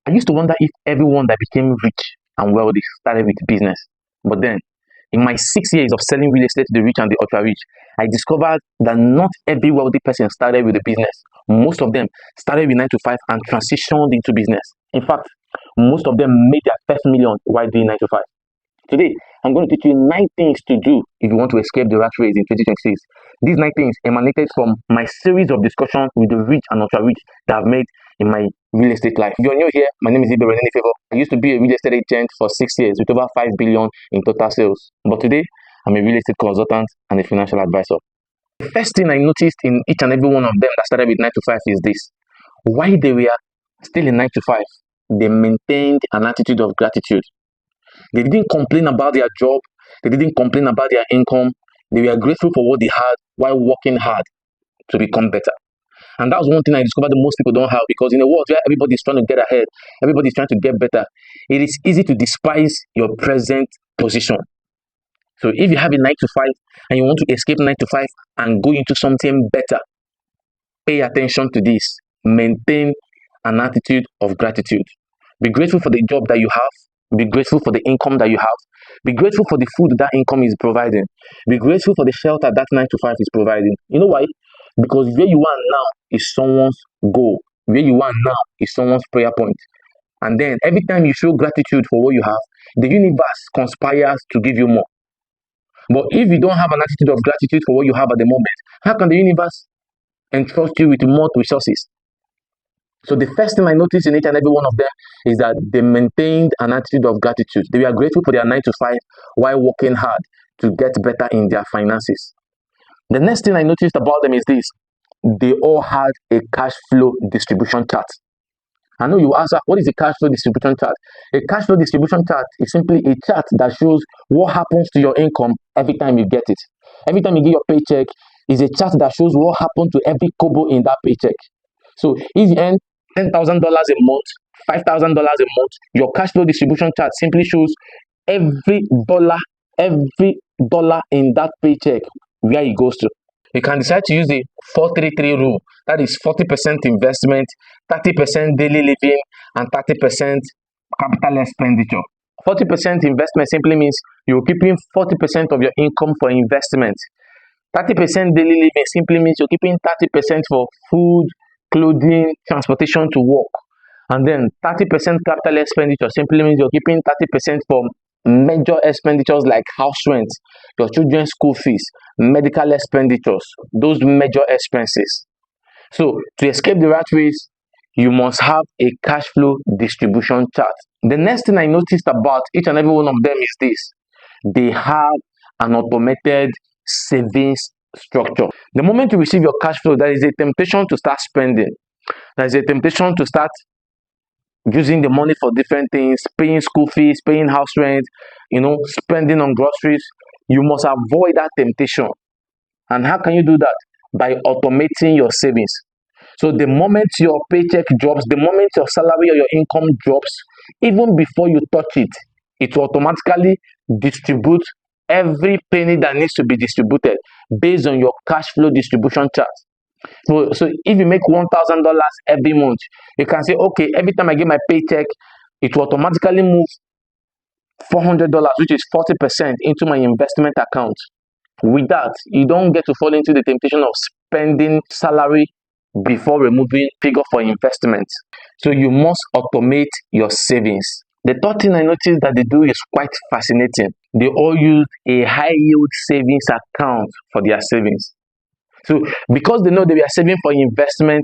I used to wonder if everyone that became rich and wealthy started with business. But then, in my 6 years of selling real estate to the rich and the ultra rich, I discovered that not every wealthy person started with a business. Most of them started with 9 to 5 and transitioned into business. In fact, most of them made their first million while doing 9 to 5. Today, I'm going to teach you 9 things to do if you want to escape the rat race in 2026. These 9 things emanated from my series of discussions with the rich and ultra rich that I've made in my real estate life. If you're new here, my name is Ibe Renene Favor. I used to be a real estate agent for 6 years with over 5 billion in total sales. But today, I'm a real estate consultant and a financial advisor. The first thing I noticed in each and every one of them that started with 9 to 5 is this. While they were still in 9 to 5, they maintained an attitude of gratitude. They didn't complain about their job. They didn't complain about their income. They were grateful for what they had while working hard to become better. And that was one thing I discovered that most people don't have, because in a world where everybody's trying to get ahead, everybody's trying to get better, it is easy to despise your present position. So if you have a 9 to 5 and you want to escape 9 to 5 and go into something better, pay attention to this. Maintain an attitude of gratitude. Be grateful for the job that you have. Be grateful for the income that you have. Be grateful for the food that income is providing. Be grateful for the shelter that 9 to 5 is providing. You know why? Because where you are now is someone's goal. Where you are now is someone's prayer point. And then every time you show gratitude for what you have, the universe conspires to give you more. But if you don't have an attitude of gratitude for what you have at the moment, how can the universe entrust you with more resources? So the first thing I noticed in each and every one of them is that they maintained an attitude of gratitude. They were grateful for their 9 to 5 while working hard to get better in their finances. The next thing I noticed about them is this. They all had a cash flow distribution chart. I know you ask, what is a cash flow distribution chart? A cash flow distribution chart is simply a chart that shows what happens to your income every time you get it. Every time you get your paycheck, is a chart that shows what happened to every kobo in that paycheck. So if you earn $10,000 a month, $5,000 a month, your cash flow distribution chart simply shows every dollar in that paycheck, where it goes to. You can decide to use the 4-3-3 rule. That is 40% investment, 30% daily living, and 30% capital expenditure. 40% investment simply means you're keeping 40% of your income for investment. 30% daily living simply means you're keeping 30% for food, clothing, transportation to work. And then 30% capital expenditure simply means you're keeping 30% for major expenditures like house rent, your children's school fees, medical expenditures, those major expenses. So to escape the rat race, you must have a cash flow distribution chart. The next thing I noticed about each and every one of them is this. They have an automated savings structure. The moment you receive your cash flow, there is a temptation to start spending. There is a temptation to start using the money for different things, paying school fees, paying house rent, spending on groceries. You must avoid that temptation. And how can you do that? By automating your savings. So the moment your paycheck drops, the moment your salary or your income drops, even before you touch it, it will automatically distribute every penny that needs to be distributed based on your cash flow distribution chart. So if you make $1,000 every month, you can say, okay, every time I get my paycheck, it will automatically move $400, which is 40%, into my investment account. With that, you don't get to fall into the temptation of spending salary before removing figure for investment. So you must automate your savings. The third thing I noticed that they do is quite fascinating. They all use a high yield savings account for their savings. So because they know they are saving for investment,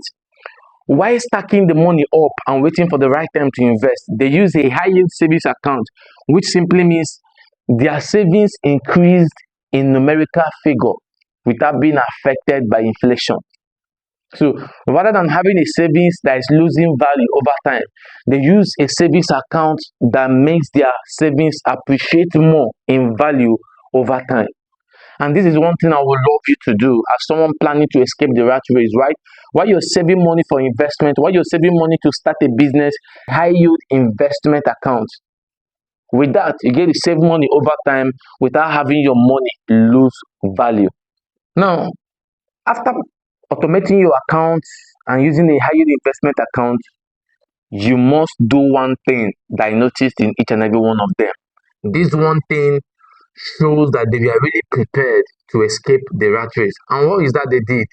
why stacking the money up and waiting for the right time to invest? They use a high yield savings account, which simply means their savings increased in numerical figure without being affected by inflation. So rather than having a savings that is losing value over time, they use a savings account that makes their savings appreciate more in value over time. And this is one thing I would love you to do as someone planning to escape the rat race, right? While you're saving money for investment, while you're saving money to start a business, high yield investment account. With that, you get to save money over time without having your money lose value. Now, after automating your account and using a high yield investment account, you must do one thing that I noticed in each and every one of them. This one thing shows that they were really prepared to escape the rat race. And what is that they did?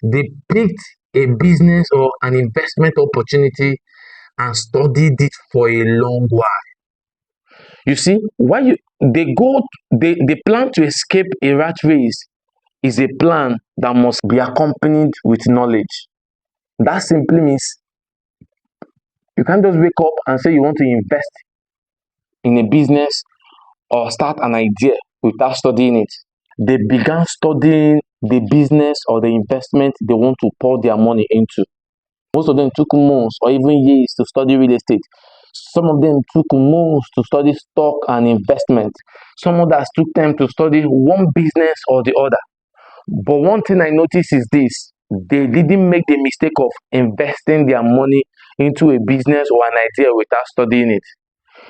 They picked a business or an investment opportunity and studied it for a long while. You see, why you they plan to escape a rat race is a plan that must be accompanied with knowledge. That simply means you can't just wake up and say you want to invest in a business or start an idea without studying it. They began studying the business or the investment they want to pour their money into. Most of them took months or even years to study real estate. Some of them took months to study stock and investment. Some others took time to study one business or the other. But one thing I noticed is this: they didn't make the mistake of investing their money into a business or an idea without studying it.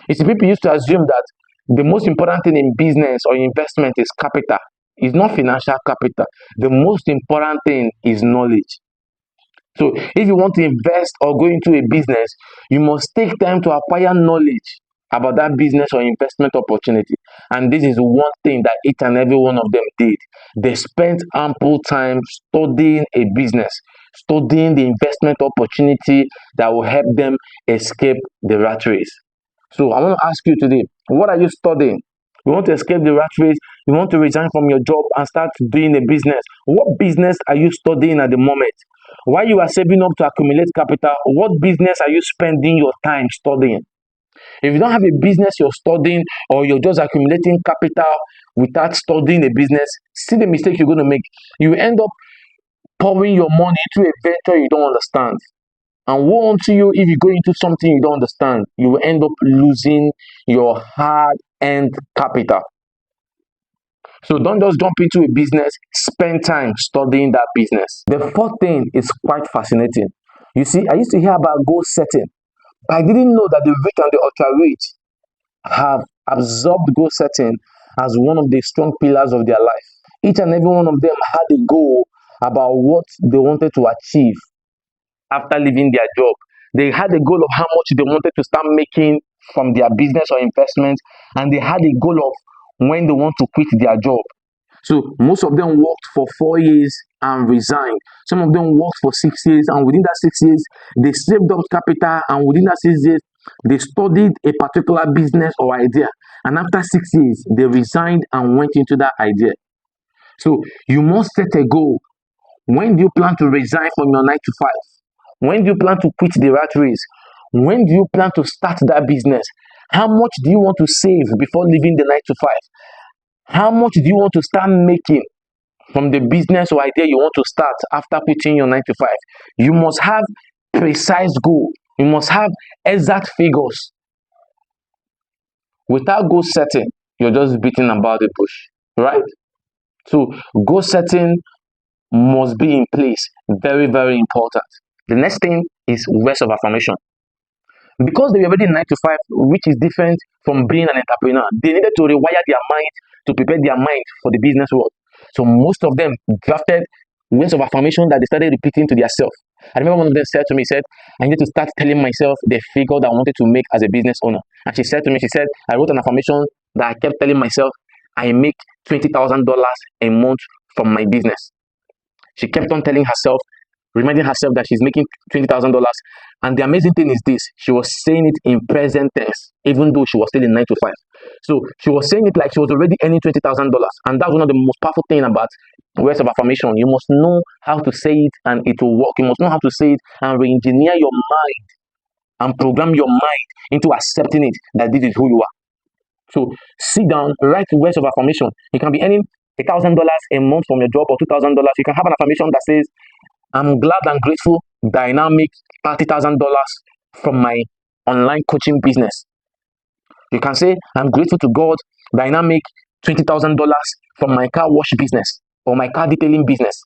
You see, people used to assume that the most important thing in business or investment is capital. It's not financial capital. The most important thing is knowledge. So if you want to invest or go into a business, you must take time to acquire knowledge about that business or investment opportunity. And this is one thing that each and every one of them did. They spent ample time studying a business, studying the investment opportunity that will help them escape the rat race. So I want to ask you today, what are you studying? You want to escape the rat race? You want to resign from your job and start doing a business? What business are you studying at the moment? While you are saving up to accumulate capital, what business are you spending your time studying? If you don't have a business you're studying, or you're just accumulating capital without studying a business, see the mistake you're going to make. You end up pouring your money into a venture you don't understand. And woe unto you if you go into something you don't understand. You will end up losing your hard-earned capital. So don't just jump into a business, spend time studying that business. The fourth thing is quite fascinating. You see, I used to hear about goal setting, but I didn't know that the rich and the ultra rich have absorbed goal setting as one of the strong pillars of their life. Each and every one of them had a goal about what they wanted to achieve after leaving their job. They had a goal of how much they wanted to start making from their business or investment, and they had a goal of when they want to quit their job. So most of them worked for 4 years and resigned. Some of them worked for 6 years, and within that 6 years, they saved up capital, and within that 6 years, they studied a particular business or idea. And after 6 years, they resigned and went into that idea. So you must set a goal. When do you plan to resign from your 9 to 5? When do you plan to quit the rat race? When do you plan to start that business? How much do you want to save before leaving the 9 to 5? How much do you want to start making from the business or idea you want to start after quitting your 9 to 5? You must have precise goal. You must have exact figures. Without goal setting, you're just beating about the bush, right? So goal setting must be in place. Very, very important. The next thing is words of affirmation. Because they were already 9 to 5, which is different from being an entrepreneur, they needed to rewire their mind to prepare their mind for the business world. So most of them drafted words of affirmation that they started repeating to themselves. I remember one of them said to me, said, I need to start telling myself the figure that I wanted to make as a business owner. And she said to me, she said, I wrote an affirmation that I kept telling myself, I make $20,000 a month from my business. She kept on telling herself, reminding herself that she's making $20,000. And the amazing thing is this: she was saying it in present tense, even though she was still in 9 to 5. So she was saying it like she was already earning $20,000. And that's one of the most powerful things about words of affirmation. You must know how to say it and it will work. You must know how to say it and re-engineer your mind and program your mind into accepting it that this is who you are. So sit down, write words of affirmation. You can be earning $1,000 a month from your job or $2,000. You can have an affirmation that says, I'm glad and grateful that I now make $30,000 from my online coaching business. You can say, I'm grateful to God that I now make $20,000 from my car wash business or my car detailing business.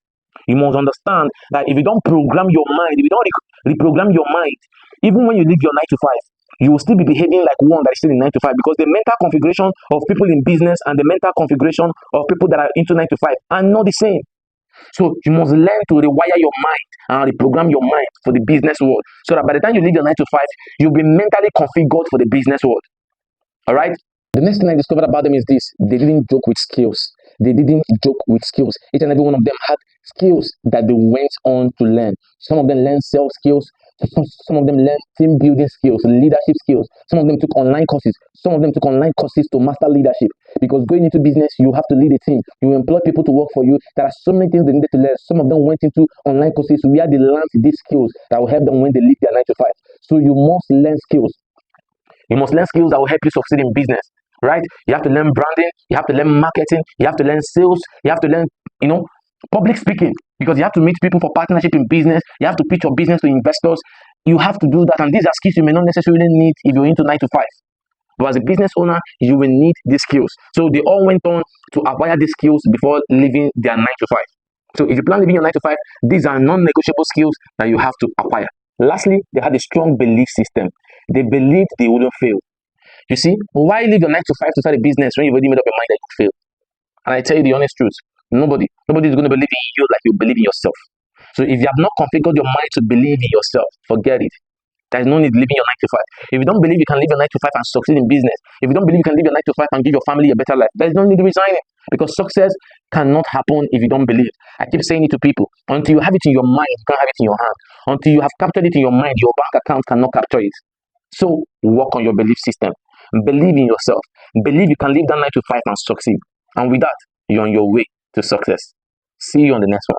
You must understand that if you don't program your mind, if you don't reprogram your mind, even when you leave your 9 to 5, you will still be behaving like one that is still in 9 to 5, because the mental configuration of people in business and the mental configuration of people that are into 9 to 5 are not the same. So you must learn to rewire your mind and reprogram your mind for the business world, so that by the time you leave your 9 to 5, you'll be mentally configured for the business world. All right. The next thing I discovered about them is this: they didn't joke with skills. They didn't joke with skills. Each and every one of them had skills that they went on to learn. Some of them learned sales skills. Some of them learned team building skills, leadership skills. Some of them took online courses. Some of them took online courses to master leadership. Because going into business, you have to lead a team. You employ people to work for you. There are so many things they needed to learn. Some of them went into online courses where they learned these skills that will help them when they leave their 9 to 5. So you must learn skills. You must learn skills that will help you succeed in business, right? You have to learn branding, you have to learn marketing, you have to learn sales, you have to learn, public speaking, because you have to meet people for partnership in business. You have to pitch your business to investors. You have to do that, and these are skills you may not necessarily need if you're into 9 to 5. But as a business owner, you will need these skills. So they all went on to acquire these skills before leaving their 9 to 5. So if you plan leaving your 9 to 5, these are non-negotiable skills that you have to acquire. Lastly, they had a strong belief system. They believed they wouldn't fail. You see, why leave your 9 to 5 to start a business when you've already made up your mind that you fail? And I tell you the honest truth, nobody is going to believe in you like you believe in yourself. So if you have not configured your mind to believe in yourself, forget it. There's no need leaving your 9 to 5. If you don't believe you can live your 9 to 5 and succeed in business, if you don't believe you can live your 9 to 5 and give your family a better life, there's no need resigning, because success cannot happen if you don't believe. I keep saying it to people. Until you have it in your mind, you can't have it in your hand. Until you have captured it in your mind, your bank account cannot capture it. So work on your belief system. Believe in yourself. Believe you can live that 9 to 5 and succeed. And with that, you're on your way to success. See you on the next one.